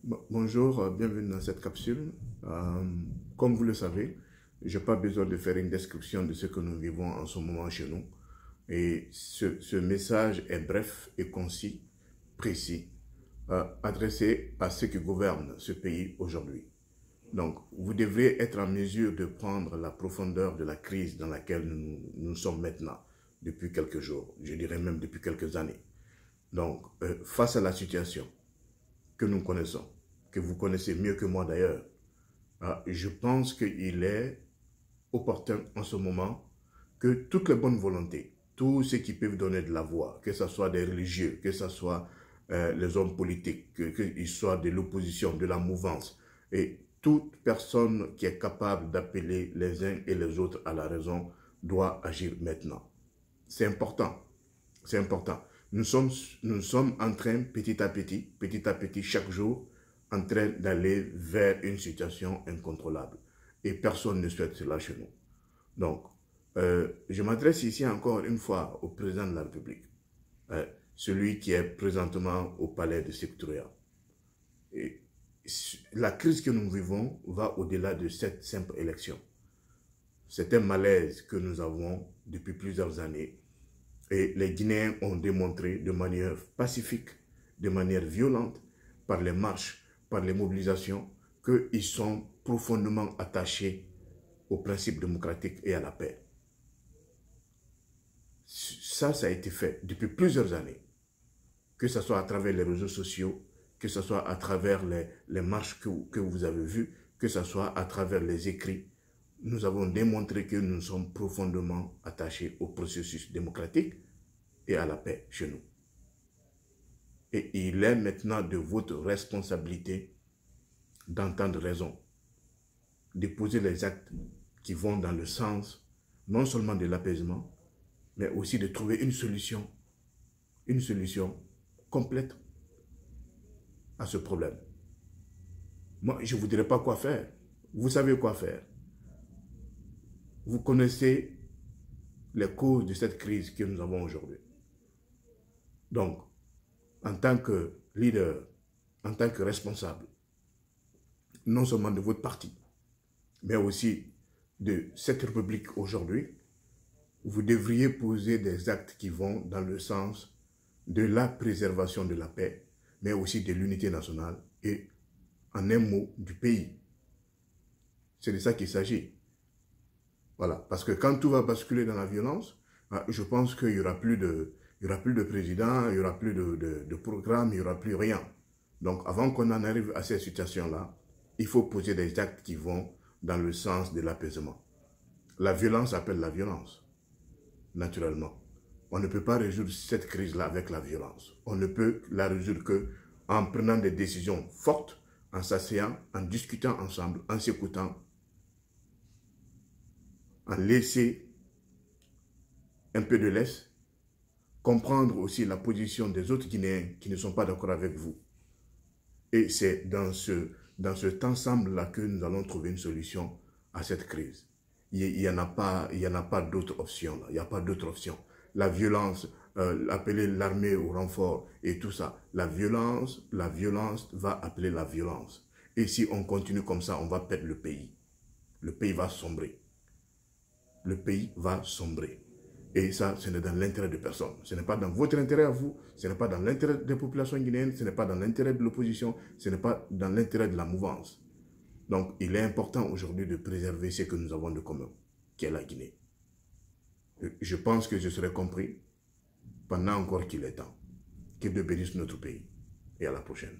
Bonjour, bienvenue dans cette capsule. Comme vous le savez, je n'ai pas besoin de faire une description de ce que nous vivons en ce moment chez nous. Et ce message est bref et concis, précis, adressé à ceux qui gouvernent ce pays aujourd'hui. Donc, vous devriez être en mesure de prendre la profondeur de la crise dans laquelle nous sommes maintenant, depuis quelques jours, je dirais même depuis quelques années. Donc, face à la situation que nous connaissons, que vous connaissez mieux que moi d'ailleurs, je pense qu'il est opportun en ce moment que toutes les bonnes volontés, tous ceux qui peuvent donner de la voix, que ce soit des religieux, que ce soit les hommes politiques, qu'ils soient de l'opposition, de la mouvance, et toute personne qui est capable d'appeler les uns et les autres à la raison doit agir maintenant. C'est important, c'est important. Nous sommes en train, petit à petit, chaque jour, en train d'aller vers une situation incontrôlable. Et personne ne souhaite cela chez nous. Donc, je m'adresse ici encore une fois au président de la République, celui qui est présentement au palais de Sékou Touré. Et la crise que nous vivons va au-delà de cette simple élection. C'est un malaise que nous avons depuis plusieurs années. Et les Guinéens ont démontré de manière pacifique, de manière violente, par les marches, par les mobilisations, qu'ils sont profondément attachés aux principes démocratiques et à la paix. Ça a été fait depuis plusieurs années, que ce soit à travers les réseaux sociaux, que ce soit à travers les marches que vous avez vues, que ce soit à travers les écrits. Nous avons démontré que nous sommes profondément attachés au processus démocratique et à la paix chez nous. Et il est maintenant de votre responsabilité d'entendre raison, de poser les actes qui vont dans le sens non seulement de l'apaisement, mais aussi de trouver une solution complète à ce problème. Moi, je ne vous dirai pas quoi faire. Vous savez quoi faire. Vous connaissez les causes de cette crise que nous avons aujourd'hui. Donc, en tant que leader, en tant que responsable, non seulement de votre parti, mais aussi de cette République aujourd'hui, vous devriez poser des actes qui vont dans le sens de la préservation de la paix, mais aussi de l'unité nationale et, en un mot, du pays. C'est de ça qu'il s'agit. Voilà, parce que quand tout va basculer dans la violence, je pense qu'il n'y aura plus de président, il n'y aura plus de programme, il n'y aura plus rien. Donc, avant qu'on en arrive à cette situation-là, il faut poser des actes qui vont dans le sens de l'apaisement. La violence appelle la violence, naturellement. On ne peut pas résoudre cette crise-là avec la violence. On ne peut la résoudre qu'en prenant des décisions fortes, en s'asseyant, en discutant ensemble, en s'écoutant, en laissant un peu de laisse, comprendre aussi la position des autres Guinéens qui ne sont pas d'accord avec vous. Et c'est dans cet ensemble-là que nous allons trouver une solution à cette crise. Il n'y en a pas d'autre option. Il n'y a pas d'autre option. La violence, appeler l'armée au renfort et tout ça. La violence va appeler la violence. Et si on continue comme ça, on va perdre le pays. Le pays va sombrer. Le pays va sombrer. Et ça, ce n'est dans l'intérêt de personne. Ce n'est pas dans votre intérêt à vous, ce n'est pas dans l'intérêt des populations guinéennes, ce n'est pas dans l'intérêt de l'opposition, ce n'est pas dans l'intérêt de la mouvance. Donc, il est important aujourd'hui de préserver ce que nous avons de commun, qui est la Guinée. Je pense que je serai compris pendant encore qu'il est temps. Que Dieu bénisse notre pays. Et à la prochaine.